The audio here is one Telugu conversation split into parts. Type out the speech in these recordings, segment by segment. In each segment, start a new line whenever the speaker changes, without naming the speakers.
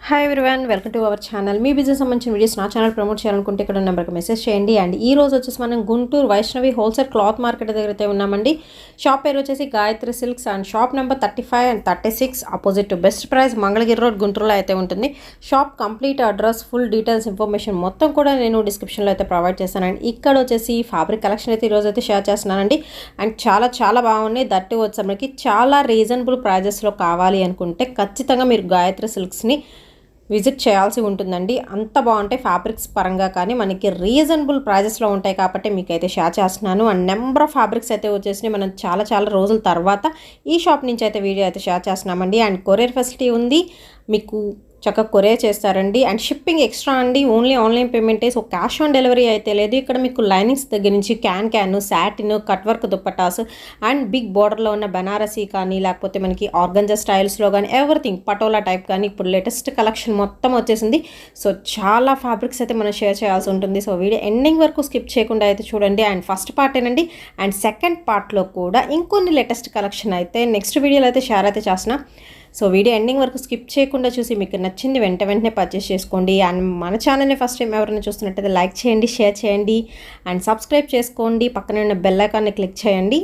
Hi everyone, welcome to our channel. Me business సంబంధించిన వీడియోస్ నా ఛానల్ ప్రమోట్ చేయాలనుకుంటే ఇక్కడ నెంబర్కి మెసేజ్ చేయండి. అండ్ ఈ రోజు వచ్చేసి మనం Guntur Vaishnavi wholesale cloth market దగ్గర అయితే ఉన్నామండి. షాప్ పేరు వచ్చేసి Gayatri silks and shop number 35 and 36 opposite to best price Mangalagiri road గుంటూరులో అయితే ఉంటుంది. Shop complete address, full details, information మొత్తం కూడా నేను డిస్క్రిప్షన్లో అయితే ప్రొవైడ్ చేశానండి. ఇక్కడ వచ్చేసి ఫ్యాబ్రిక్ కలెక్షన్ అయితే ఈరోజు అయితే షేర్ చేస్తున్నానండి. అండ్ చాలా బాగున్నాయి. దట్టు వచ్చి మనకి చాలా రీజనబుల్ ప్రైజెస్లో కావాలి అనుకుంటే ఖచ్చితంగా మీరు గాయత్రి సిల్క్స్ని విజిట్ చేయాల్సి ఉంటుందండి. అంత బాగుంటాయి ఫ్యాబ్రిక్స్ పరంగా, కానీ మనకి రీజనబుల్ ప్రైజెస్లో ఉంటాయి కాబట్టి మీకైతే షేర్ చేస్తున్నాను. అండ్ నెంబర్ ఆఫ్ ఫ్యాబ్రిక్స్ అయితే వచ్చేసి మనం చాలా రోజుల తర్వాత ఈ షాప్ నుంచి అయితే వీడియో అయితే షేర్ చేస్తున్నామండి. అండ్ కొరియర్ ఫెసిలిటీ ఉంది, మీకు చక్కగా కొరియర్ చేస్తారండి. అండ్ షిప్పింగ్ ఎక్స్ట్రా అండి, ఓన్లీ ఆన్లైన్ పేమెంటే. సో క్యాష్ ఆన్ డెలివరీ అయితే లేదు. ఇక్కడ మీకు లైనింగ్స్ దగ్గర నుంచి క్యాన్, satin, cut work dupattas and big బార్డర్లో ఉన్న బనారసీ కానీ, లేకపోతే మనకి ఆర్గంజా స్టైల్స్లో కానీ, ఎవ్రీథింగ్ పటోలా టైప్ కానీ ఇప్పుడు లేటెస్ట్ కలెక్షన్ మొత్తం వచ్చేసింది. సో చాలా ఫ్యాబ్రిక్స్ అయితే మనం షేర్ చేయాల్సి ఉంటుంది. సో వీడియో ఎండింగ్ వరకు స్కిప్ చేయకుండా అయితే చూడండి. అండ్ ఫస్ట్ పార్ట్ ఏనండి. అండ్ సెకండ్ పార్ట్లో కూడా ఇంకొన్ని లేటెస్ట్ కలెక్షన్ అయితే నెక్స్ట్ వీడియోలో అయితే షేర్ అయితే చేస్తున్నా. సో వీడియో ఎండింగ్ వరకు స్కిప్ చేయకుండా చూసి మీకు నచ్చింది వెంటనే పర్చేస్ చేసుకోండి. అండ్ మన ఛానల్ని ఫస్ట్ టైం ఎవరైనా చూస్తున్నట్టయితే లైక్ చేయండి, షేర్ చేయండి అండ్ సబ్స్క్రైబ్ చేసుకోండి. పక్కనే ఉన్న బెల్ ఐకాన్ని క్లిక్ చేయండి.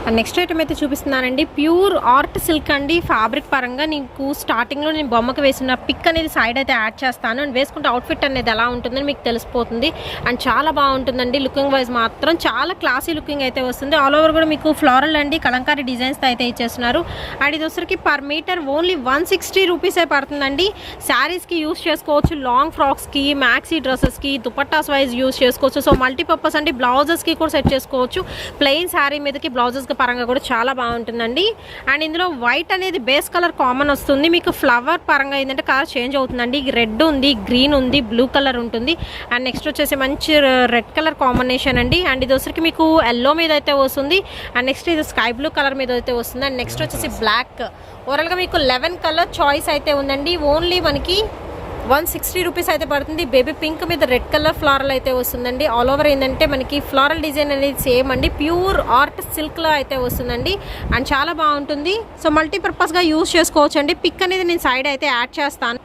అండ్ నెక్స్ట్ ఐటమ్ అయితే చూపిస్తున్నానండి. ప్యూర్ ఆర్ట్ సిల్క్ అండి. ఫ్యాబ్రిక్ పరంగా నీకు స్టార్టింగ్లో నేను బొమ్మకు వేసిన పిక్ అనేది సైడ్ అయితే యాడ్ చేస్తాను. అండ్ వేసుకుంటే అవుట్ఫిట్ అనేది ఎలా ఉంటుందని మీకు తెలిసిపోతుంది. అండ్ చాలా బాగుంటుందండి. లుకింగ్ వైజ్ మాత్రం చాలా క్లాసీ లుకింగ్ అయితే వస్తుంది. ఆల్ ఓవర్ కూడా మీకు ఫ్లోరల్ అండి కలంకారీ డిజైన్స్ అయితే ఇచ్చేస్తున్నారు. అండ్ ఇది వచ్చరికి పర్ మీటర్ ఓన్లీ 160 రూపీసే పడుతుందండి. శారీస్కి యూస్ చేసుకోవచ్చు, లాంగ్ ఫ్రాక్స్కి, మ్యాక్సీ డ్రెస్సెస్కి, దుపట్టాస్ వైజ్ యూస్ చేసుకోవచ్చు. సో మల్టీపర్పస్ అండి. బ్లౌజెస్కి కూడా సెట్ చేసుకోవచ్చు. ప్లెయిన్ శారీ మీదకి బ్లౌజెస్కి పరంగా కూడా చాలా బాగుంటుందండి. అండ్ ఇందులో వైట్ అనేది బేస్ కలర్ కామన్ వస్తుంది. మీకు ఫ్లవర్ పరంగా ఏంటంటే కలర్ చేంజ్ అవుతుందండి. రెడ్ ఉంది, గ్రీన్ ఉంది, బ్లూ కలర్ ఉంటుంది. అండ్ నెక్స్ట్ వచ్చేసి మంచి రెడ్ కలర్ కాంబినేషన్ అండి. అండ్ ఇది వచ్చరికి మీకు ఎల్లో మీద అయితే వస్తుంది. అండ్ నెక్స్ట్ ఇది స్కై బ్లూ కలర్ మీద అయితే వస్తుంది. అండ్ నెక్స్ట్ వచ్చేసి బ్లాక్. ఓవరాల్గా మీకు 11 కలర్ చాయిస్ అయితే ఉందండి. ఓన్లీ మనకి 160 రూపీస్ అయితే పడుతుంది. బేబీ పింక్ మీద రెడ్ కలర్ ఫ్లారల్ అయితే వస్తుందండి. ఆల్ ఓవర్ ఏంటంటే మనకి ఫ్లారల్ డిజైన్ అనేది సేమ్ అండి. ప్యూర్ ఆర్ట్ సిల్క్లో అయితే వస్తుందండి. అండ్ చాలా బాగుంటుంది. సో మల్టీపర్పస్గా యూజ్ చేసుకోవచ్చు అండి. పిక్ అనేది నేను సైడ్ అయితే యాడ్ చేస్తాను.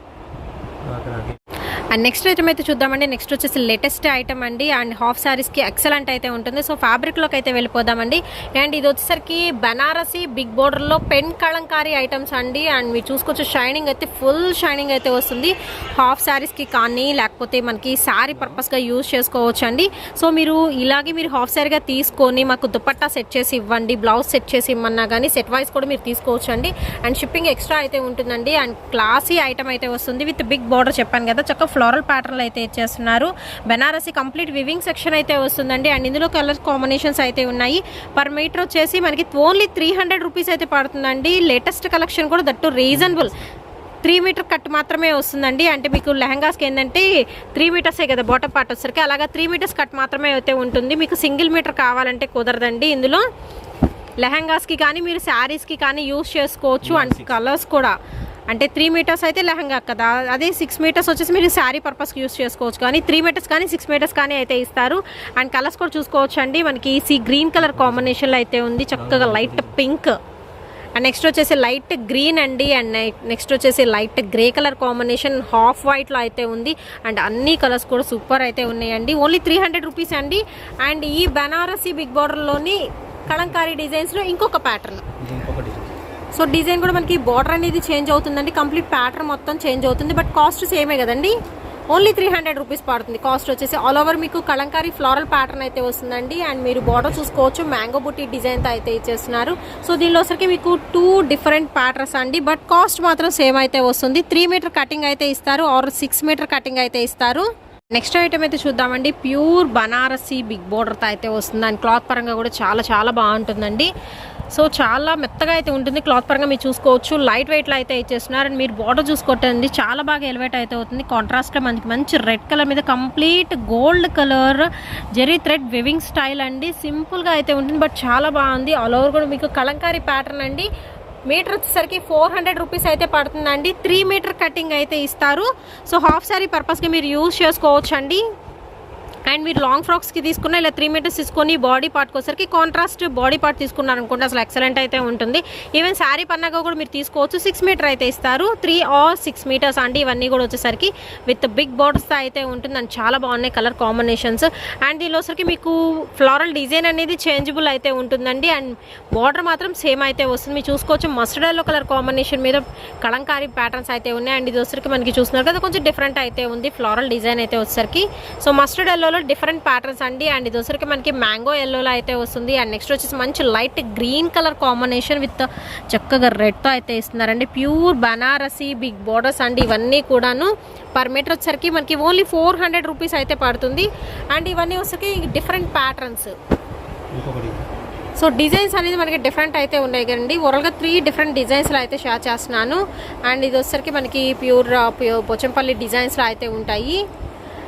అండ్ నెక్స్ట్ ఐటమ్ అయితే చూద్దామండి. నెక్స్ట్ వచ్చేసి లేటెస్ట్ ఐటమ్ అండి. అండ్ హాఫ్ శారీస్కి ఎక్సలెంట్ అయితే ఉంటుంది. సో ఫ్యాబ్రిక్లోకి అయితే వెళ్ళిపోదామండి. అండ్ ఇది వచ్చేసరికి బనారసీ బిగ్ బోర్డర్లో పెన్ కలంకారీ ఐటమ్స్ అండి. అండ్ మీరు చూసుకోవచ్చు షైనింగ్ అయితే ఫుల్ షైనింగ్ అయితే వస్తుంది. హాఫ్ శారీస్కి కానీ లేకపోతే మనకి శారీ పర్పస్గా యూజ్ చేసుకోవచ్చు అండి. సో మీరు ఇలాగే మీరు హాఫ్ శారీగా తీసుకొని మాకు దుపట్టా సెట్ చేసి ఇవ్వండి, బ్లౌజ్ సెట్ చేసి ఇవ్వమన్నా కానీ సెట్ వైజ్ కూడా మీరు తీసుకోవచ్చు అండి. అండ్ షిప్పింగ్ ఎక్స్ట్రా అయితే ఉంటుందండి. అండ్ క్లాసీ ఐటమ్ అయితే వస్తుంది విత్ బిగ్ బోర్డర్. చెప్పాను కదా చక్కగా ఫ్లోరల్ ప్యాటర్న్లు అయితే ఇచ్చేస్తున్నారు. బెనారసీ కంప్లీట్ వివింగ్ సెక్షన్ అయితే వస్తుందండి. అండ్ ఇందులో కలర్ కాంబినేషన్స్ అయితే ఉన్నాయి. పర్ మీటర్ వచ్చేసి మనకి ఓన్లీ 300 రూపీస్ అయితే పడుతుందండి. లేటెస్ట్ కలెక్షన్ కూడా దట్టు రీజనబుల్. 3 మీటర్ కట్ మాత్రమే వస్తుందండి. అంటే మీకు లెహంగాస్కి ఏంటంటే 3 మీటర్సే కదా బాటమ్ పార్ట్ వచ్చరికి, అలాగా 3 మీటర్స్ కట్ మాత్రమే అయితే ఉంటుంది. మీకు సింగిల్ మీటర్ కావాలంటే కుదరదండి. ఇందులో లెహంగాస్కి కానీ మీరు శారీస్కి కానీ యూస్ చేసుకోవచ్చు. అండ్ కలర్స్ కూడా అంటే 3 మీటర్స్ అయితే లెహంగా కదా, అదే 6 మీటర్స్ వచ్చేసి మీరు శారీ పర్పస్కి యూస్ చేసుకోవచ్చు. కానీ 3 మీటర్స్ కానీ 6 మీటర్స్ కానీ అయితే ఇస్తారు. అండ్ కలర్స్ కూడా చూసుకోవచ్చు అండి. మనకి గ్రీన్ కలర్ కాంబినేషన్లో అయితే ఉంది. చక్కగా లైట్ పింక్ అండ్ నెక్స్ట్ వచ్చేసి లైట్ గ్రీన్ అండి. అండ్ నెక్స్ట్ వచ్చేసి light grey colour combination half వైట్లో అయితే ఉంది. అండ్ అన్ని కలర్స్ కూడా సూపర్ అయితే ఉన్నాయండి. ఓన్లీ 300 రూపీస్ అండి. అండ్ ఈ బనారసీ బిగ్ బార్డర్లోని కలంకారీ డిజైన్స్లో ఇంకొక ప్యాటర్న్. సో డిజైన్ కూడా మనకి బార్డర్ అనేది చేంజ్ అవుతుందండి. కంప్లీట్ ప్యాటర్న్ మొత్తం చేంజ్ అవుతుంది. బట్ కాస్ట్ సేమే కదండి. ఓన్లీ 300 రూపీస్ పడుతుంది కాస్ట్ వచ్చేసి. ఆల్ ఓవర్ మీకు కలంకారీ ఫ్లోరల్ ప్యాటర్న్ అయితే వస్తుందండి. అండ్ మీరు బార్డర్ చూసుకోవచ్చు మ్యాంగో బుట్టి డిజైన్తో అయితే ఇచ్చేస్తున్నారు. సో దీనిలో సరికి మీకు 2 డిఫరెంట్ ప్యాటర్న్స్ అండి. బట్ కాస్ట్ మాత్రం సేమ్ అయితే వస్తుంది. 3 మీటర్ కటింగ్ అయితే ఇస్తారు ఆర్ 6 మీటర్ కటింగ్ అయితే ఇస్తారు. నెక్స్ట్ ఐటమ్ అయితే చూద్దామండి. ప్యూర్ బనారసీ బిగ్ బోర్డర్తో అయితే వస్తుంది. అండ్ క్లాత్ పరంగా కూడా చాలా బాగుంటుందండి. సో చాలా మెత్తగా అయితే ఉంటుంది. క్లాత్ పరంగా మీరు చూసుకోవచ్చు. లైట్ వెయిట్లో అయితే ఇచ్చేస్తున్నారు. అండ్ మీరు బార్డర్ చూసుకోవటండి చాలా బాగా ఎలివేట్ అయితే అవుతుంది. కాంట్రాస్ట్లో మనకి మంచి రెడ్ కలర్ మీద complete gold colour zari thread weaving style అండి. సింపుల్గా అయితే ఉంటుంది బట్ చాలా బాగుంది. ఆల్ ఓవర్ కూడా మీకు కలంకారీ ప్యాటర్న్ అండి. మీటర్ వచ్చేసరికి 400 రూపీస్ అయితే పడుతుందండి. 3 మీటర్ కటింగ్ అయితే ఇస్తారు. సో హాఫ్ శారీ పర్పస్గా మీరు యూజ్ చేసుకోవచ్చు అండి. అండ్ మీరు లాంగ్ ఫ్రాక్స్కి తీసుకున్న ఇలా 3 మీటర్స్ తీసుకొని బాడీ పార్ట్కి వచ్చరికి కాంట్రాస్ట్ బాడీ పార్ట్ తీసుకున్నారనుకోండి అసలు ఎక్సలెంట్ అయితే ఉంటుంది. ఈవెన్ శారీ పన్నాగా కూడా మీరు తీసుకోవచ్చు. 6 మీటర్ అయితే ఇస్తారు, 3 or 6 మీటర్స్ అండి. ఇవన్నీ కూడా వచ్చేసరికి విత్ బిగ్ బార్డర్స్ అయితే ఉంటుంది అండ్ చాలా బాగున్నాయి కలర్ కాంబినేషన్స్. అండ్ దీనిలో వచ్చరికి మీకు ఫ్లోరల్ డిజైన్ అనేది చేంజబుల్ అయితే ఉంటుందండి. అండ్ బార్డర్ మాత్రం సేమ్ అయితే వస్తుంది. మీరు చూసుకోవచ్చు మస్టర్డ్ ఎల్లో కలర్ కాంబినేషన్ మీద కలంకారీ ప్యాటర్న్స్ అయితే ఉన్నాయి. అండ్ ఇది వచ్చరికి మనకి చూస్తున్నారు కదా కొంచెం డిఫరెంట్ అయితే ఉంది ఫ్లోరల్ డిజైన్ అయితే వచ్చరికి. So mustard yellow different patterns అండి. అండ్ ఇది వచ్చరికి మనకి మ్యాంగో ఎల్లోలో అయితే వస్తుంది. అండ్ నెక్స్ట్ వచ్చేసి మంచి light green colour combination with చక్కగా రెడ్తో అయితే ఇస్తున్నారండి. ప్యూర్ బనారసి బిగ్ బోర్డర్స్ అండి. ఇవన్నీ కూడాను పర్ మీటర్ వచ్చరికి మనకి ఓన్లీ 400 రూపీస్ అయితే పడుతుంది. అండ్ ఇవన్నీ వచ్చరికి డిఫరెంట్ ప్యాటర్న్స్. సో డిజైన్స్ అనేది మనకి డిఫరెంట్ అయితే ఉన్నాయి కదండి. ఓవరాల్గా 3 డిఫరెంట్ డిజైన్స్లో అయితే షేర్ చేస్తున్నాను. అండ్ ఇది వచ్చరికి మనకి ప్యూర్ పోచంపల్లి డిజైన్స్లో అయితే ఉంటాయి.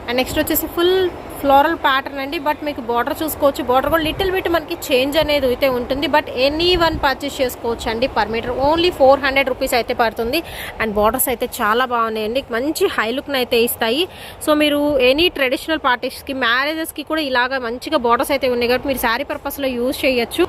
అండ్ నెక్స్ట్ వచ్చేసి ఫుల్ ఫ్లోరల్ ప్యాటర్న్ అండి. బట్ మీకు బార్డర్ చూసుకోవచ్చు, బార్డర్ కూడా లిటిల్ బిట్ మనకి చేంజ్ అనేది అయితే ఉంటుంది. బట్ ఎనీ వన్ పర్చేస్ చేసుకోవచ్చు అండి. పర్ మీటర్ ఓన్లీ 400 రూపీస్ అయితే పడుతుంది. అండ్ బార్డర్స్ అయితే చాలా బాగున్నాయండి, మంచి హై లుక్ని అయితే ఇస్తాయి. సో మీరు ఎనీ ట్రెడిషనల్ పార్టీస్కి మ్యారేజెస్కి కూడా ఇలాగ మంచిగా బార్డర్స్ అయితే ఉన్నాయి కాబట్టి మీరు శారీ పర్పస్లో యూజ్ చేయొచ్చు.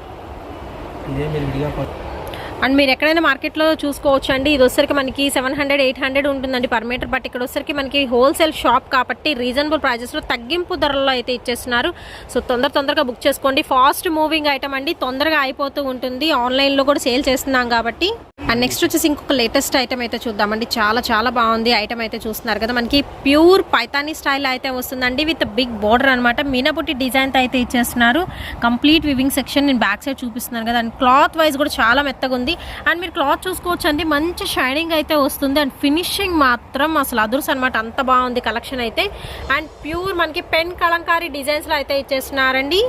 అండ్ మీరు ఎక్కడైనా మార్కెట్లో చూసుకోవచ్చు అండి. ఇది వచ్చరికి మనకి 700-800 ఉంటుందండి పర్ మీటర్. బట్ ఇక్కడ వచ్చరికి మనకి హోల్సేల్ షాప్ కాబట్టి రీజనబుల్ ప్రైజెస్లో తగ్గింపు ధరల్లో అయితే ఇచ్చేస్తున్నారు. సో తొందరగా బుక్ చేసుకోండి. ఫాస్ట్ మూవింగ్ ఐటమ్ అండి, తొందరగా అయిపోతూ ఉంటుంది. ఆన్లైన్లో కూడా సేల్ చేస్తున్నాం కాబట్టి. అండ్ నెక్స్ట్ వచ్చేసి ఇంకొక లేటెస్ట్ ఐటమ్ అయితే చూద్దామండి. చాలా బాగుంది ఐటమ్ అయితే చూస్తున్నారు కదా. మనకి ప్యూర్ పైతానీ స్టైల్ అయితే వస్తుందండి విత్ బిగ్ బోర్డర్ అనమాట. మీనాబుట్టి డిజైన్తో అయితే ఇచ్చేస్తున్నారు. కంప్లీట్ వివింగ్ సెక్షన్ నేను బ్యాక్ సైడ్ చూపిస్తున్నాను కదా. అండ్ క్లాత్ వైజ్ కూడా చాలా మెత్తగా ఉంది. అండ్ మీరు క్లాత్ చూసుకోవచ్చు అండి, మంచి షైనింగ్ అయితే వస్తుంది. అండ్ ఫినిషింగ్ మాత్రం అసలు అదుర్స్ అనమాట, అంత బాగుంది కలెక్షన్ అయితే. అండ్ ప్యూర్ మనకి పెన్ కలంకారీ డిజైన్స్లో అయితే ఇచ్చేస్తున్నారండి.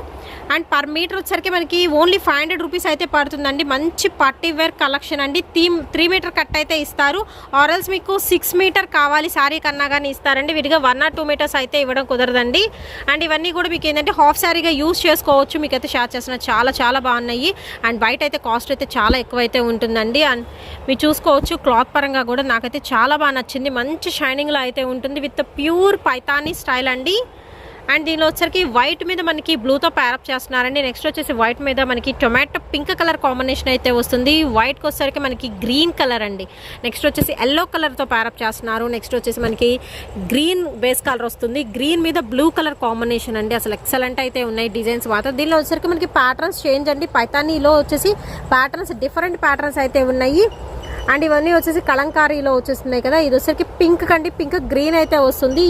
అండ్ పర్ మీటర్ వచ్చరికి మనకి ఓన్లీ 500 రూపీస్ అయితే పడుతుందండి. మంచి పార్టీ వేర్ కలెక్షన్ అండి. 3 మీటర్ కట్ అయితే ఇస్తారు. ఆర్ఎల్స్ మీకు 6 మీటర్ కావాలి శారీ కన్నా కానీ ఇస్తారండి. విడిగా 1 or 2 మీటర్స్ అయితే ఇవ్వడం కుదరదండి. అండ్ ఇవన్నీ కూడా మీకు ఏంటంటే హాఫ్ శారీగా యూజ్ చేసుకోవచ్చు. మీకు అయితే షేర్ చేసిన చాలా బాగున్నాయి. అండ్ బయట అయితే కాస్ట్ అయితే చాలా ఎక్కువ అయితే ఉంటుందండి. అండ్ మీరు చూసుకోవచ్చు క్లాత్ పరంగా కూడా నాకైతే చాలా బాగా నచ్చింది. మంచి షైనింగ్లో అయితే ఉంటుంది విత్ ప్యూర్ పైతానీ స్టైల్ అండి. అండ్ దీనిలో వచ్చరికి వైట్ మీద మనకి బ్లూతో ప్యారప్ చేస్తున్నారండి. నెక్స్ట్ వచ్చేసి వైట్ మీద మనకి టొమాటో పింక్ కలర్ కాంబినేషన్ అయితే వస్తుంది. వైట్కి వచ్చేసరికి మనకి గ్రీన్ కలర్ అండి. నెక్స్ట్ వచ్చేసి ఎల్లో కలర్తో ప్యారప్ చేస్తున్నారు. నెక్స్ట్ వచ్చేసి మనకి గ్రీన్ బేస్ కలర్ వస్తుంది. గ్రీన్ మీద బ్లూ కలర్ కాంబినేషన్ అండి. అసలు ఎక్సలెంట్ అయితే ఉన్నాయి డిజైన్స్ మాత్రం. దీనిలో వచ్చేసరికి మనకి ప్యాటర్న్స్ చేంజ్ అండి. పైతానీలో వచ్చేసి ప్యాటర్న్స్ డిఫరెంట్ ప్యాటర్న్స్ అయితే ఉన్నాయి. అండ్ ఇవన్నీ వచ్చేసి కలంకారీలో వచ్చేస్తున్నాయి కదా. ఇది వచ్చేసరికి పింక్ కండి, పింక్ గ్రీన్ అయితే వస్తుంది.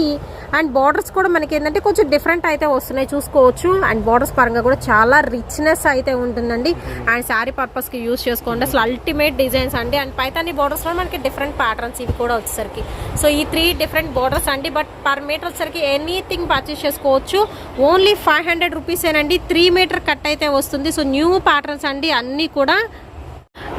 అండ్ బార్డర్స్ కూడా మనకి ఏంటంటే కొంచెం డిఫరెంట్ అయితే వస్తున్నాయి చూసుకోవచ్చు. అండ్ బార్డర్స్ పరంగా కూడా చాలా రిచ్నెస్ అయితే ఉంటుందండి. అండ్ శారీ పర్పస్కి యూజ్ చేసుకోండి. అసలు అల్టిమేట్ డిజైన్స్ అండి. అండ్ పైతానీ బార్డర్స్లో మనకి డిఫరెంట్ ప్యాటర్న్స్ ఇవి కూడా వచ్చేసరికి. సో ఈ 3 డిఫరెంట్ బార్డర్స్ అండి. బట్ పర్ మీటర్ వచ్చేసరికి ఎనీథింగ్ పర్చేస్ చేసుకోవచ్చు. ఓన్లీ 500 రూపీసేనండి. 3 మీటర్ కట్ అయితే వస్తుంది. సో న్యూ ప్యాటర్న్స్ అండి అన్నీ కూడా.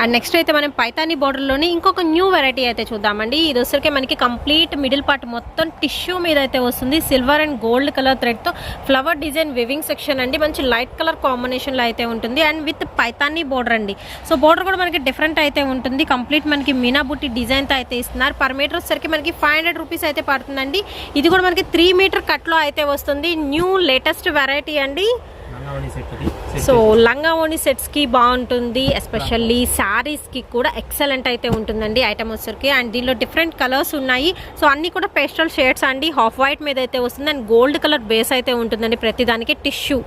అండ్ నెక్స్ట్ అయితే మనం పైతానీ బార్డర్లోనే ఇంకొక న్యూ వెరైటీ అయితే చూద్దామండి. ఇది వచ్చరికి మనకి కంప్లీట్ మిడిల్ పార్ట్ మొత్తం టిష్యూ మీద అయితే వస్తుంది. సిల్వర్ అండ్ గోల్డ్ కలర్ థ్రెడ్తో ఫ్లవర్ డిజైన్ వివింగ్ సెక్షన్ అండి. మంచి లైట్ కలర్ కాంబినేషన్లో అయితే ఉంటుంది. అండ్ విత్ పైతానీ బార్డర్ అండి. సో బార్డర్ కూడా మనకి డిఫరెంట్ అయితే ఉంటుంది. కంప్లీట్ మనకి మీనాబుట్టి డిజైన్తో అయితే ఇస్తున్నారు. పర్ మీటర్ వచ్చరికి మనకి 500 రూపీస్ అయితే పడుతుందండి. ఇది కూడా మనకి 3 మీటర్ కట్లో అయితే వస్తుంది. న్యూ లేటెస్ట్ వెరైటీ అండి. సో లంగా ఓణి సెట్స్కి బాగుంటుంది. ఎస్పెషల్లీ శారీస్కి కూడా ఎక్సలెంట్ అయితే ఉంటుందండి ఐటమ్ వచ్చరికి. అండ్ దీనిలో డిఫరెంట్ కలర్స్ ఉన్నాయి. సో అన్నీ కూడా పేస్టల్ షేడ్స్ అండి. హాఫ్ వైట్ మీద అయితే వస్తుంది. అండ్ గోల్డ్ కలర్ బేస్ అయితే ఉంటుందండి. ప్రతిదానికి టిష్యూ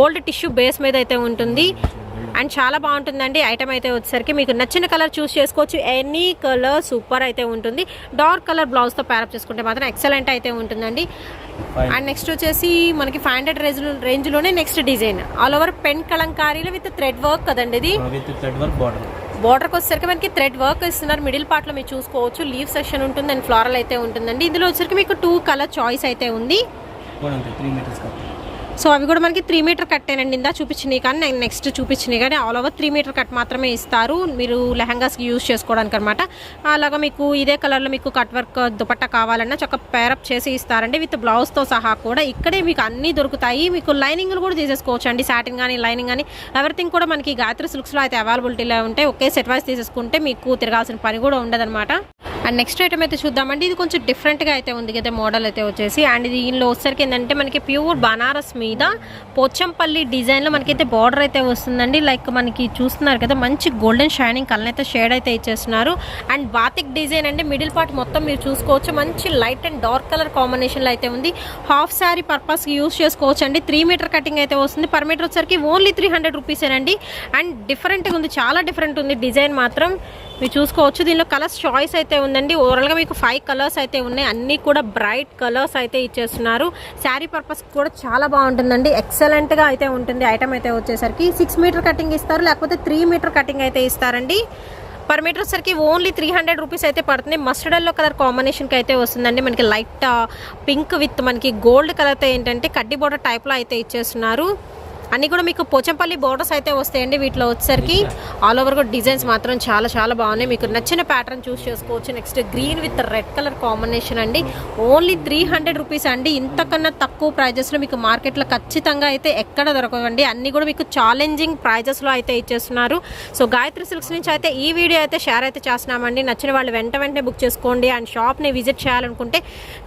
గోల్డ్ టిష్యూ బేస్ మీద అయితే ఉంటుంది. అండ్ చాలా బాగుంటుందండి ఐటమ్ అయితే వచ్చేసరికి. మీకు నచ్చిన కలర్ చూస్ చేసుకోవచ్చు. ఎనీ కలర్ సూపర్ అయితే ఉంటుంది. డార్క్ కలర్ బ్లౌజ్తో ప్యారప్ చేసుకుంటే మాత్రం ఎక్సలెంట్ అయితే ఉంటుందండి. అండ్ నెక్స్ట్ వచ్చేసి మనకి 500 రేంజ్లోనే next design all over pen కలంకారీలో విత్ థ్రెడ్ వర్క్ కదండి. ఇది బార్డర్కి వచ్చేసరికి మనకి థ్రెడ్ వర్క్ ఇస్తున్నారు. మిడిల్ పార్ట్లో మీరు చూసుకోవచ్చు లీవ్ సెక్షన్ ఉంటుంది. అండ్ ఫ్లోరల్ అయితే ఉంటుందండి. ఇందులో వచ్చేసరికి మీకు 2 కలర్ చాయిస్ అయితే ఉంది. సో అవి కూడా మనకి 3 మీటర్ కట్టేనండి. ఇందా చూపించినాయి కానీ నేను నెక్స్ట్ చూపించినాయి కానీ ఆల్ ఓవర్ 3 మీటర్ కట్ మాత్రమే ఇస్తారు. మీరు లెహంగాస్కి యూజ్ చేసుకోవడానికి అనమాట. అలాగా మీకు ఇదే కలర్లో మీకు కట్ వర్క్ దుపట్టా కావాలన్నా చక్క పేరప్ చేసి ఇస్తారండి విత్ బ్లౌజ్తో సహా కూడా. ఇక్కడే మీకు అన్నీ దొరుకుతాయి. మీకు లైనింగ్లు కూడా తీసేసుకోవచ్చు అండి. సాటిన్ కానీ లైనింగ్ కానీ ఎవ్రీథింగ్ కూడా మనకి గాయత్రి సిల్క్స్లో అయితే అవైలబిలిటీలో ఉంటాయి. ఒకే సెట్ వైజ్ తీసేసుకుంటే మీకు తిరగాల్సిన పని కూడా ఉండదన్నమాట. అండ్ నెక్స్ట్ ఐటమ్ అయితే చూద్దామండి. ఇది కొంచెం డిఫరెంట్గా అయితే ఉంది కదా మోడల్ అయితే వచ్చేసి. అండ్ దీనిలో వచ్చేసరికి ఏంటంటే మనకి ప్యూర్ బనారస్ మీద పోచంపల్లి డిజైన్లో మనకైతే బార్డర్ అయితే వస్తుందండి. లైక్ మనకి చూస్తున్నారు కదా మంచి గోల్డెన్ షైనింగ్ కలర్ అయితే షేడ్ అయితే ఇచ్చేస్తున్నారు. అండ్ బాతిక్ డిజైన్ అండి. మిడిల్ పార్ట్ మొత్తం మీరు చూసుకోవచ్చు మంచి లైట్ అండ్ డార్క్ కలర్ కాంబినేషన్లో అయితే ఉంది. హాఫ్ శారీ పర్పస్కి యూస్ చేసుకోవచ్చు అండి. 3 మీటర్ కటింగ్ అయితే వస్తుంది. పర్ మీటర్ వచ్చేసరికి ఓన్లీ 300 రూపీసేనండి. అండ్ డిఫరెంట్గా ఉంది, చాలా డిఫరెంట్ ఉంది డిజైన్ మాత్రం మీరు చూసుకోవచ్చు. దీనిలో కలర్స్ చాయిస్ అయితే ఉందండి. ఓవరాల్గా మీకు 5 కలర్స్ అయితే ఉన్నాయి. అన్నీ కూడా బ్రైట్ కలర్స్ అయితే ఇచ్చేస్తున్నారు. శారీ పర్పస్ కూడా చాలా బాగుంటుందండి. ఎక్సలెంట్గా అయితే ఉంటుంది. ఐటమ్ అయితే వచ్చేసరికి 6 మీటర్ కటింగ్ ఇస్తారు, లేకపోతే 3 మీటర్ కటింగ్ అయితే ఇస్తారండి. పర్ మీటర్ వచ్చేసరికి ఓన్లీ 300 రూపీస్ అయితే పడుతుంది. మస్టర్డ్ ఎల్లో కలర్ కాంబినేషన్కి అయితే వస్తుందండి. మనకి లైట్ పింక్ విత్ మనకి గోల్డ్ కలర్తో ఏంటంటే కడ్డీ బోర్డర్ టైప్లో అయితే ఇచ్చేస్తున్నారు. అన్నీ కూడా మీకు పోచంపల్లి బోర్డర్స్ అయితే వస్తాయండి. వీటిలో వచ్చేసరికి ఆల్ ఓవర్ కూడా డిజైన్స్ మాత్రం చాలా చాలా బాగున్నాయి. మీకు నచ్చిన ప్యాటర్న్ చూస్ చేసుకోవచ్చు. Next green with red colour combination అండి. ఓన్లీ 300 రూపీస్ అండి. ఇంతకన్నా తక్కువ ప్రైజెస్లో మీకు మార్కెట్లో ఖచ్చితంగా అయితే ఎక్కడ దొరకవండి. అన్నీ కూడా మీకు ఛాలెంజింగ్ ప్రైజెస్లో అయితే ఇచ్చేస్తున్నారు. సో గాయత్రి సిల్క్స్ నుంచి అయితే ఈ వీడియో అయితే షేర్ అయితే చేస్తున్నామండి. నచ్చిన వాళ్ళు వెంటనే బుక్ చేసుకోండి. అండ్ షాప్ని విజిట్ చేయాలనుకుంటే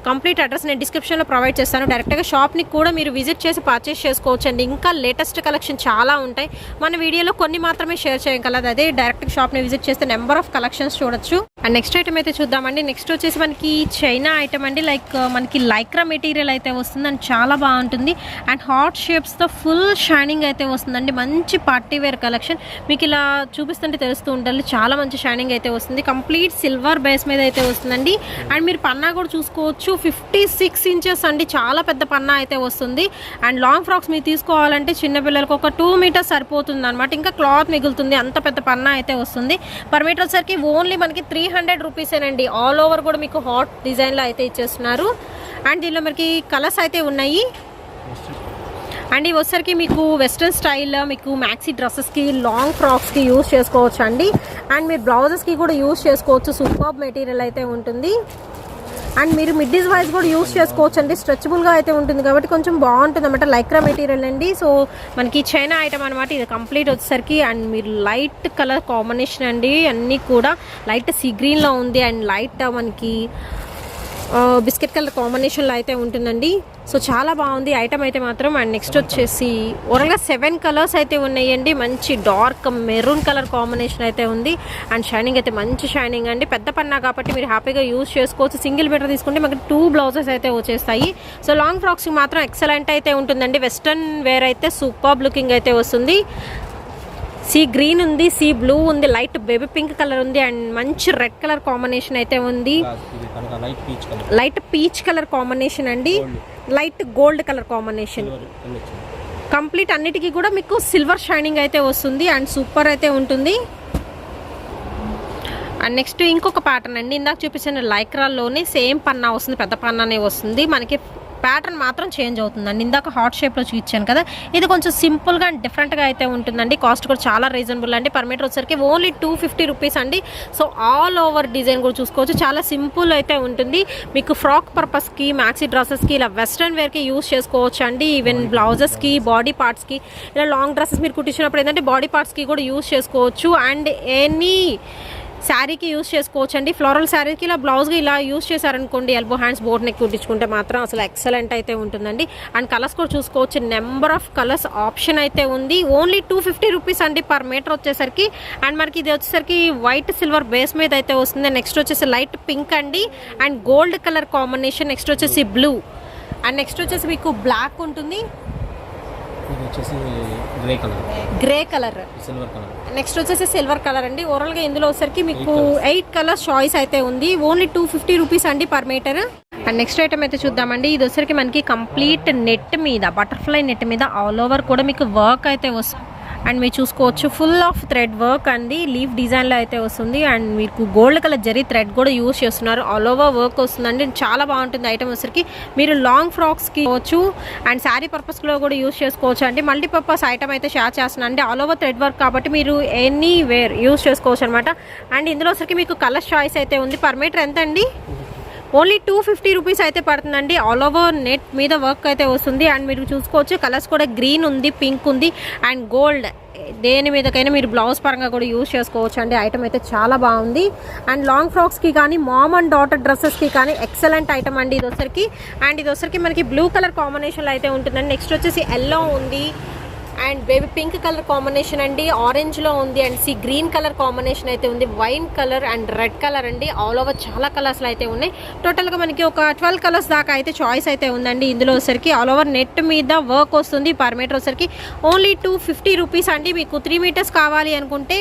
కంప్లీట్ అడ్రస్ నేను డిస్క్రిప్షన్లో ప్రొవైడ్ చేస్తాను. డైరెక్ట్గా షాప్ని కూడా మీరు విజిట్ చేసి పర్చేస్ చేసుకోవచ్చు అండి. ఇంకా లేటెస్ట్ కలెక్షన్ చాలా ఉంటాయి. మన వీడియోలో కొన్ని మాత్రమే షేర్ చేయగలదు. అదే డైరెక్ట్ షాప్ని విజిట్ చేస్తే నెంబర్ ఆఫ్ కలెక్షన్స్ చూడొచ్చు. అండ్ నెక్స్ట్ ఐటమ్ అయితే చూద్దామండి. నెక్స్ట్ వచ్చేసి మనకి చైనా ఐటమ్ అండి. లైక్ మనకి లైక్రా మెటీరియల్ అయితే వస్తుంది అండ్ చాలా బాగుంటుంది. అండ్ హాట్ షేప్స్తో ఫుల్ షైనింగ్ అయితే వస్తుందండి. మంచి పార్టీ వేర్ కలెక్షన్ మీకు ఇలా చూపిస్తుంటే తెలుస్తూ ఉంటుంది. చాలా మంచి షైనింగ్ అయితే వస్తుంది. కంప్లీట్ సిల్వర్ బేస్ మీద అయితే వస్తుందండి. అండ్ మీరు పన్నా కూడా చూసుకోవచ్చు. 56 ఇంచెస్ అండి. చాలా పెద్ద పన్నా అయితే వస్తుంది. అండ్ లాంగ్ ఫ్రాక్స్ మీరు తీసుకోవాలంటే చిన్నపిల్లలకు ఒక 2 మీటర్స్ సరిపోతుంది అనమాట. ఇంకా క్లాత్ మిగులుతుంది. అంత పెద్ద పన్నా అయితే వస్తుంది. పర్ మీటర్ వచ్చేసరికి ఓన్లీ మనకి 300 రూపీసేనండి. ఆల్ ఓవర్ కూడా మీకు హాట్ డిజైన్లో అయితే ఇచ్చేస్తున్నారు. అండ్ దీనిలో మనకి కలర్స్ అయితే ఉన్నాయి. అండ్ ఇవి వచ్చేసరికి మీకు వెస్ట్రన్ స్టైల్లో మీకు మ్యాక్సీ డ్రెస్సెస్కి లాంగ్ ఫ్రాక్స్కి యూస్ చేసుకోవచ్చు అండి. అండ్ మీరు బ్లౌజెస్కి కూడా యూస్ చేసుకోవచ్చు. సూపర్ మెటీరియల్ అయితే ఉంటుంది. అండ్ మీరు మిడ్డీస్ వైజ్ కూడా యూస్ చేసుకోవచ్చు అండి. స్ట్రెచబుల్గా అయితే ఉంటుంది కాబట్టి కొంచెం బాగుంటుంది అనమాట. లైక్రా మెటీరియల్ అండి. సో మనకి చైనా ఐటమ్ అనమాట. ఇది కంప్లీట్ వచ్చేసరికి అండ్ మీరు లైట్ కలర్ కాంబినేషన్ అండి. అన్నీ కూడా లైట్ సీ గ్రీన్లో ఉంది. అండ్ లైట్ మనకి బిస్కెట్ కలర్ కాంబినేషన్లో అయితే ఉంటుందండి. సో చాలా బాగుంది ఐటమ్ అయితే మాత్రం. అండ్ నెక్స్ట్ వచ్చేసి ఓవరాల్గా 7 కలర్స్ అయితే ఉన్నాయండి. మంచి డార్క్ మెరూన్ కలర్ కాంబినేషన్ అయితే ఉంది. అండ్ షైనింగ్ అయితే మంచి షైనింగ్ అండి. పెద్ద పన్నా కాబట్టి మీరు హ్యాపీగా యూజ్ చేసుకోవచ్చు. సింగిల్ మీటర్ తీసుకుంటే మనకి 2 బ్లౌజెస్ అయితే వచ్చేస్తాయి. సో లాంగ్ ఫ్రాక్స్కి మాత్రం ఎక్సలెంట్ అయితే ఉంటుందండి. వెస్ట్రన్ వేర్ అయితే సూపర్ లుకింగ్ అయితే వస్తుంది. సీ గ్రీన్ ఉంది, సీ బ్లూ ఉంది, లైట్ బేబీ పింక్ కలర్ ఉంది. అండ్ మంచి రెడ్ కలర్ కాంబినేషన్ అయితే ఉంది. లైట్ పీచ్ కలర్ కాంబినేషన్ అండి. Light gold colour combination. Complete అన్నిటికీ కూడా మీకు సిల్వర్ షైనింగ్ అయితే వస్తుంది. అండ్ సూపర్ అయితే ఉంటుంది. అండ్ నెక్స్ట్ ఇంకొక ప్యాటర్న్ అండి. ఇందాక చూపించిన లైక్రాల్లోనే సేమ్ పన్నా వస్తుంది. పెద్ద పన్నానే వస్తుంది. మనకి ప్యాటర్న్ మాత్రం చేంజ్ అవుతుందండి. ఇందాక హాట్ షేప్లో చూపించాను కదా, ఇది కొంచెం సింపుల్గా అండ్ డిఫరెంట్గా అయితే ఉంటుందండి. కాస్ట్ కూడా చాలా రీజనబుల్ అండి. పర్ మీటర్ వచ్చరికి ఓన్లీ 250 రూపీస్ అండి. సో ఆల్ ఓవర్ డిజైన్ కూడా చూసుకోవచ్చు. చాలా సింపుల్ అయితే ఉంటుంది. మీకు ఫ్రాక్ పర్పస్కి, మ్యాక్సీ డ్రెస్సెస్కి, ఇలా వెస్ట్రన్ వేర్కి యూస్ చేసుకోవచ్చు అండి. ఈవెన్ బ్లౌజెస్కి, బాడీ పార్ట్స్కి, ఇలా లాంగ్ డ్రెస్సెస్ మీరు కుట్టించినప్పుడు ఏంటంటే బాడీ పార్ట్స్కి కూడా యూస్ చేసుకోవచ్చు. అండ్ ఎనీ శారీకి యూస్ చేసుకోవచ్చు అండి. ఫ్లోరల్ శారీకి ఇలా బ్లౌజ్గా ఇలా యూస్ చేశారనుకోండి, ఎల్బో హ్యాండ్స్ బోట్ నెక్ కుట్టించుకుంటే మాత్రం అసలు ఎక్సలెంట్ అయితే ఉంటుందండి. అండ్ కలర్స్ కూడా చూసుకోవచ్చు. నెంబర్ ఆఫ్ కలర్స్ ఆప్షన్ అయితే ఉంది. ఓన్లీ 250 రూపీస్ అండి పర్ మీటర్ వచ్చేసరికి. అండ్ మనకి ఇది వచ్చేసరికి వైట్ సిల్వర్ బేస్ మీద అయితే వస్తుంది. నెక్స్ట్ వచ్చేసి లైట్ పింక్ అండి. And gold colour combination. Next వచ్చేసి బ్లూ. అండ్ నెక్స్ట్ వచ్చేసి మీకు బ్లాక్ ఉంటుంది. Grey colour. నెక్స్ట్ వచ్చేసి సిల్వర్ కలర్ అండి. ఓవరాల్గా ఇందులో వచ్చేసరికి మీకు 8 కలర్స్ చాయిస్ అయితే ఉంది. ఓన్లీ 250 రూపీస్ అండి per metre. And next item అయితే చూద్దామండి. ఇది వచ్చేసరికి మనకి కంప్లీట్ నెట్ మీద, బటర్ఫ్లై నెట్ మీద ఆల్ ఓవర్ కూడా మీకు వర్క్ అయితే వస్తుంది. అండ్ మీరు చూసుకోవచ్చు ఫుల్ ఆఫ్ థ్రెడ్ వర్క్ అండి. లీఫ్ డిజైన్లో అయితే వస్తుంది. అండ్ మీకు గోల్డ్ కలర్ జరీ థ్రెడ్ కూడా యూస్ చేస్తున్నారు. ఆల్ ఓవర్ వర్క్ వస్తుందండి. చాలా బాగుంటుంది ఐటమ్ వచ్చరికి. మీరు లాంగ్ ఫ్రాక్స్కి ఇవ్వచ్చు అండ్ శారీ పర్పస్లో కూడా యూస్ చేసుకోవచ్చు అండి. మల్టీపర్పస్ ఐటమ్ అయితే షేర్ చేస్తున్నాను అండి. ఆల్ ఓవర్ థ్రెడ్ వర్క్ కాబట్టి మీరు ఎనీ వేర్ యూస్ చేసుకోవచ్చు అనమాట. అండ్ ఇందులో వచ్చరికి మీకు కలర్ చాయిస్ అయితే ఉంది. పర్ మీటర్ ఎంత అండి? ఓన్లీ 250 రూపీస్ అయితే పడుతుందండి. ఆల్ ఓవర్ నెట్ మీద వర్క్ అయితే వస్తుంది. అండ్ మీరు చూసుకోవచ్చు కలర్స్ కూడా గ్రీన్ ఉంది, పింక్ ఉంది అండ్ గోల్డ్. దేని మీదకైనా మీరు బ్లౌజ్ పరంగా కూడా యూజ్ చేసుకోవచ్చు అండి. ఐటమ్ అయితే చాలా బాగుంది. అండ్ లాంగ్ ఫ్రాక్స్కి కానీ మామ్ అండ్ డాటర్ డ్రెస్సెస్కి కానీ ఎక్సలెంట్ ఐటమ్ అండి ఇది వచ్చరికి. అండ్ ఇది వచ్చరికి మనకి బ్లూ కలర్ కాంబినేషన్లో అయితే ఉంటుందండి. నెక్స్ట్ వచ్చేసి ఎల్లో ఉంది and baby pink colour combination అండి, ఆరెంజ్లో ఉంది అండ్ గ్రీన్ కలర్ కాంబినేషన్ అయితే ఉంది, wine colour and red colour అండి. ఆల్ ఓవర్ చాలా కలర్స్లో అయితే ఉన్నాయి. టోటల్గా మనకి ఒక 12 కలర్స్ దాకా అయితే చాయిస్ అయితే ఉందండి. ఇందులో వచ్చరికి ఆల్ ఓవర్ నెట్ మీద వర్క్ వస్తుంది. పర్ మీటర్ వచ్చరికి ఓన్లీ 250 రూపీస్ అండి. మీకు 3 మీటర్స్ కావాలి అనుకుంటే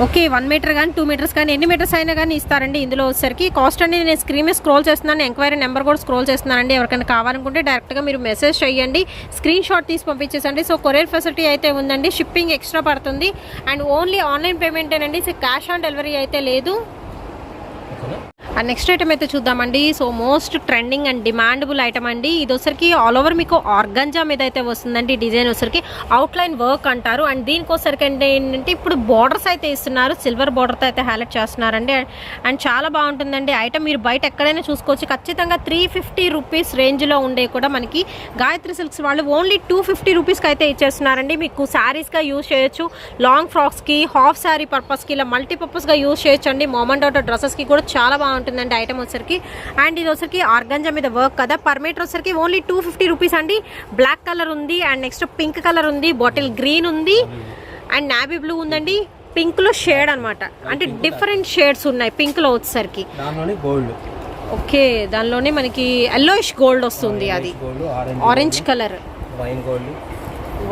ఓకే, 1 మీటర్ కానీ 2 మీటర్స్ కానీ ఎన్ని మీటర్స్ అయినా కానీ ఇస్తారండి. ఇందులో వచ్చేసరికి కాస్ట్ అండి నేను స్క్రీన్ మీద స్క్రోల్ చేస్తున్నాను, ఎంక్వైరీ నెంబర్ కూడా స్క్రోల్ చేస్తున్నానండి. ఎవరికైనా కావాలనుకుంటే డైరెక్ట్గా మీరు మెసేజ్ చేయండి, స్క్రీన్ షాట్ తీసి పంపించేసండి. సో కొరియర్ ఫెసిలిటీ అయితే ఉందండి, షిప్పింగ్ ఎక్స్ట్రా పడుతుంది అండ్ ఓన్లీ ఆన్లైన్ పేమెంటేనండి. సో క్యాష్ ఆన్ డెలివరీ అయితే లేదు. అండ్ నెక్స్ట్ ఐటమ్ అయితే చూద్దామండి. So most trending and demandable item అండి. ఇది వచ్చరికి ఆల్ ఓవర్ మీకు ఆర్గంజా మీద అయితే వస్తుందండి. డిజైన్ వచ్చరికి అవుట్లైన్ వర్క్ అంటారు. అండ్ దీనికోసరికి అంటే ఏంటంటే ఇప్పుడు బార్డర్స్ అయితే ఇస్తున్నారు, సిల్వర్ బార్డర్తో అయితే హైలైట్ చేస్తున్నారండి. అండ్ చాలా బాగుంటుందండి ఐటమ్. మీరు బయట ఎక్కడైనా చూసుకోవచ్చు. ఖచ్చితంగా 350 రూపీస్ రేంజ్లో ఉండే కూడా మనకి గాయత్రి సిల్క్స్ వాళ్ళు ఓన్లీ 250 రూపీస్కి అయితే ఇచ్చేస్తున్నారండి. మీకు శారీస్గా యూజ్ చేయొచ్చు, లాంగ్ ఫ్రాక్స్కి, హాఫ్ శారీ పర్పస్కి, ఇలా మల్టీపర్పస్గా యూజ్ చేయొచ్చు అండి. మామ్ అండ్ డాటర్ డ్రెస్సెస్కి కూడా చాలా బాగుంటుందండి ఐటమ్ వచ్చరికి. అండ్ ఇది వచ్చరికి ఆర్గంజా మీద వర్క్ కదా. పర్ మీటర్ వచ్చరికి ఓన్లీ 250 రూపీస్ అండి. బ్లాక్ కలర్ ఉంది అండ్ నెక్స్ట్ పింక్ కలర్ ఉంది, బాటిల్ గ్రీన్ ఉంది అండ్ నావీ బ్లూ ఉందండి. పింక్ లో షేడ్ అనమాట, అంటే డిఫరెంట్ షేడ్స్ ఉన్నాయి పింక్ లో వచ్చేసరికి. ఓకే, దానిలోనే మనకి ఎల్లోయిష్ గోల్డ్ వస్తుంది, అది ఆరెంజ్ కలర్,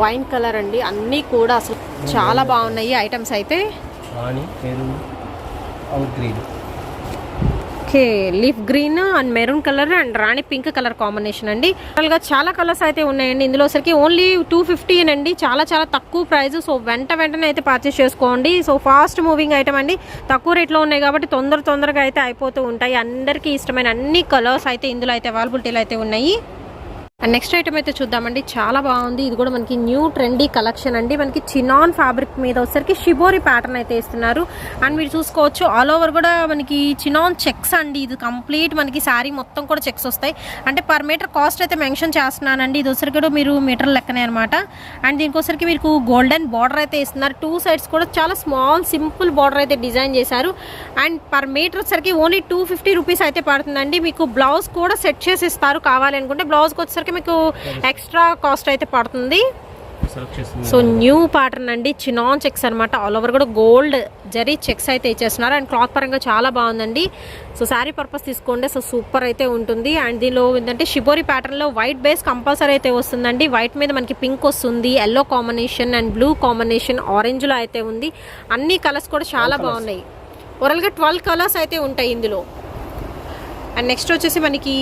వైన్ కలర్ అండి. అన్నీ కూడా అసలు చాలా బాగున్నాయి ఐటమ్స్ అయితే. Okay, leaf green and maroon colour and Rani pink colour combination అండి. టోటల్గా చాలా కలర్స్ అయితే ఉన్నాయండి. ఇందులో సరికి ఓన్లీ 250 అండి, చాలా చాలా తక్కువ ప్రైస్. సో వెంటనే అయితే పర్చేస్ చేసుకోండి. సో ఫాస్ట్ మూవింగ్ ఐటమ్ అండి, తక్కువ రేట్లో ఉన్నాయి కాబట్టి తొందరగా అయితే అయిపోతూ ఉంటాయి. అందరికీ ఇష్టమైన అన్ని కలర్స్ అయితే ఇందులో అయితే అవైలబిలిటీలో అయితే ఉన్నాయి. అండ్ నెక్స్ట్ ఐటమ్ అయితే చూద్దామండి. చాలా బాగుంది, ఇది కూడా మనకి న్యూ ట్రెండీ కలెక్షన్ అండి. మనకి చినాన్ ఫ్యాబ్రిక్ మీద వచ్చేసరికి షిబోరి ప్యాటర్న్ అయితే ఇస్తున్నారు. అండ్ మీరు చూసుకోవచ్చు ఆల్ ఓవర్ కూడా మనకి చినాన్ చెక్స్ అండి. ఇది కంప్లీట్ మనకి శారీ మొత్తం కూడా చెక్స్ వస్తాయి. అంటే పర్ మీటర్ కాస్ట్ అయితే మెన్షన్ చేస్తున్నానండి. ఇది వచ్చరికి కూడా మీరు మీటర్ లెక్కనే అనమాట. అండ్ దీనికోసరికి మీకు గోల్డెన్ బార్డర్ అయితే ఇస్తున్నారు. 2 సైడ్స్ కూడా చాలా స్మాల్ సింపుల్ బార్డర్ అయితే డిజైన్ చేశారు. అండ్ పర్ మీటర్ వచ్చరికి ఓన్లీ 250 రూపీస్ అయితే పడుతుందండి. మీకు బ్లౌజ్ కూడా సెట్ చేసి ఇస్తారు కావాలి అనుకుంటే. బ్లౌజ్కి వచ్చేసరికి మీకు ఎక్స్ట్రా కాస్ట్ అయితే పడుతుంది. సో న్యూ ప్యాటర్న్ అండి, చినాన్ చెక్స్ అనమాట. ఆల్ ఓవర్ కూడా గోల్డ్ జరీ చెక్స్ అయితే ఇచ్చేస్తున్నారు. అండ్ క్లాత్ పరంగా చాలా బాగుందండి. సో శారీ పర్పస్ తీసుకోండి, సో సూపర్ అయితే ఉంటుంది. అండ్ దీనిలో ఏంటంటే షిబోరి ప్యాటర్న్లో వైట్ బేస్ కంపల్సరీ అయితే వస్తుందండి. వైట్ మీద మనకి పింక్ వస్తుంది, yellow combination and blue combination, ఆరెంజ్లో అయితే ఉంది. అన్ని కలర్స్ కూడా చాలా బాగున్నాయి. ఓవరాల్గా 12 కలర్స్ అయితే ఉంటాయి ఇందులో. అండ్ నెక్స్ట్ వచ్చేసి మనకి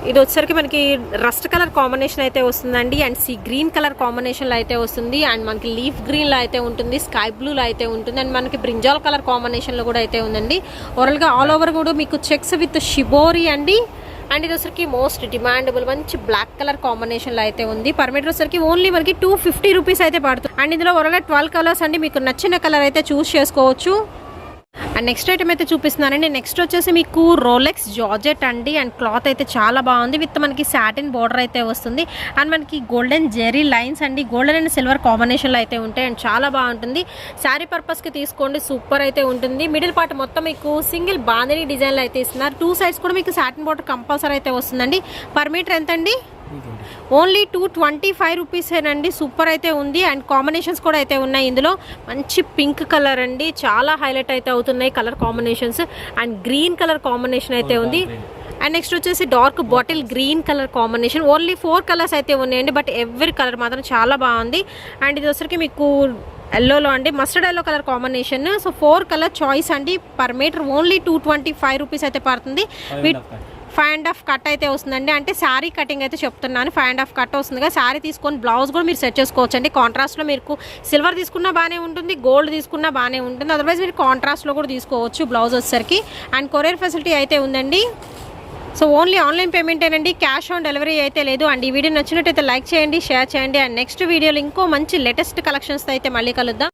ఇది వచ్చేసరికి మనకి రస్ట్ కలర్ కాంబినేషన్ అయితే వస్తుందండి. అండ్ గ్రీన్ కలర్ కాంబినేషన్లో అయితే వస్తుంది. అండ్ మనకి లీఫ్ గ్రీన్లో అయితే ఉంటుంది, స్కై బ్లూలో అయితే ఉంటుంది. అండ్ మనకి బ్రింజాల్ కలర్ కాంబినేషన్లో కూడా అయితే ఉందండి. ఓవరాల్గా ఆల్ ఓవర్ కూడా మీకు చెక్స్ విత్ షిబోరి అండి. అండ్ ఇది వచ్చరికి మోస్ట్ డిమాండబుల్ మంచి బ్లాక్ కలర్ కాంబినేషన్లో అయితే ఉంది. పర్ మీటర్ వచ్చరికి ఓన్లీ మనకి 250 రూపీస్ అయితే పడుతుంది. అండ్ ఇందులో ఓవరాల్గా 12 కలర్స్ అండి. మీకు నచ్చిన కలర్ అయితే చూస్ చేసుకోవచ్చు. అండ్ నెక్స్ట్ ఐటమ్ అయితే చూపిస్తున్నానండి. నెక్స్ట్ వచ్చేసి మీకు రోలెక్స్ జార్జెట్ అండి. అండ్ క్లాత్ అయితే చాలా బాగుంది, విత్ మనకి సాటిన్ బార్డర్ అయితే వస్తుంది. అండ్ మనకి గోల్డెన్ జెరీ లైన్స్ అండి, గోల్డెన్ అండ్ సిల్వర్ కాంబినేషన్లో అయితే ఉంటాయి. అండ్ చాలా బాగుంటుంది. శారీ పర్పస్కి తీసుకోండి, సూపర్ అయితే ఉంటుంది. మిడిల్ పార్ట్ మొత్తం మీకు సింగిల్ బాందిని డిజైన్లో అయితే ఇస్తున్నారు. 2 సైడ్స్ కూడా మీకు సాటిన్ బార్డర్ కంపల్సరీ అయితే వస్తుందండి. పర్ మీటర్ ఎంత అండి? ఓన్లీ 225 రూపీసేనండి. సూపర్ అయితే ఉంది. అండ్ కాంబినేషన్స్ కూడా అయితే ఉన్నాయి. ఇందులో మంచి పింక్ కలర్ అండి, చాలా హైలైట్ అయితే అవుతున్నాయి colour combinations. And green colour combination అయితే ఉంది. అండ్ నెక్స్ట్ వచ్చేసి dark bottle green colour combination. Only 4 colours అయితే ఉన్నాయండి, బట్ ఎవ్రీ కలర్ మాత్రం చాలా బాగుంది. అండ్ ఇది వచ్చరికి మీకు ఎల్లోలో అండి, mustard yellow colour combination. So 4 colour choice అండి. పర్ మీటర్ ఓన్లీ 225 రూపీస్ అయితే పడుతుంది. 5.5 కట్ అయితే వస్తుందండి. అంటే శారీ కటింగ్ అయితే చెప్తున్నాను, 5.5 కట్ వస్తుంది కదా. శారీ తీసుకొని బ్లౌజ్ కూడా మీరు సెట్ చేసుకోవచ్చు అండి. కాంట్రాస్ట్లో మీకు సిల్వర్ తీసుకున్నా బాగానే ఉంటుంది, గోల్డ్ తీసుకున్నా బాగానే ఉంటుంది. అదర్వైజ్ మీరు కాంట్రాస్ట్లో కూడా తీసుకోవచ్చు బ్లౌజ్ వచ్చేసరికి. అండ్ కొరియర్ ఫెసిలిటీ అయితే ఉందండి. సో ఓన్లీ ఆన్లైన్ పేమెంటేనండి, క్యాష్ ఆన్ డెలివరీ అయితే లేదు. అండ్ ఈ వీడియో నచ్చినట్టయితే లైక్ చేయండి, షేర్ చేయండి. అండ్ నెక్స్ట్ వీడియోలో ఇంకో మంచి లేటెస్ట్ కలెక్షన్స్తో అయితే మళ్ళీ కలుద్దాం.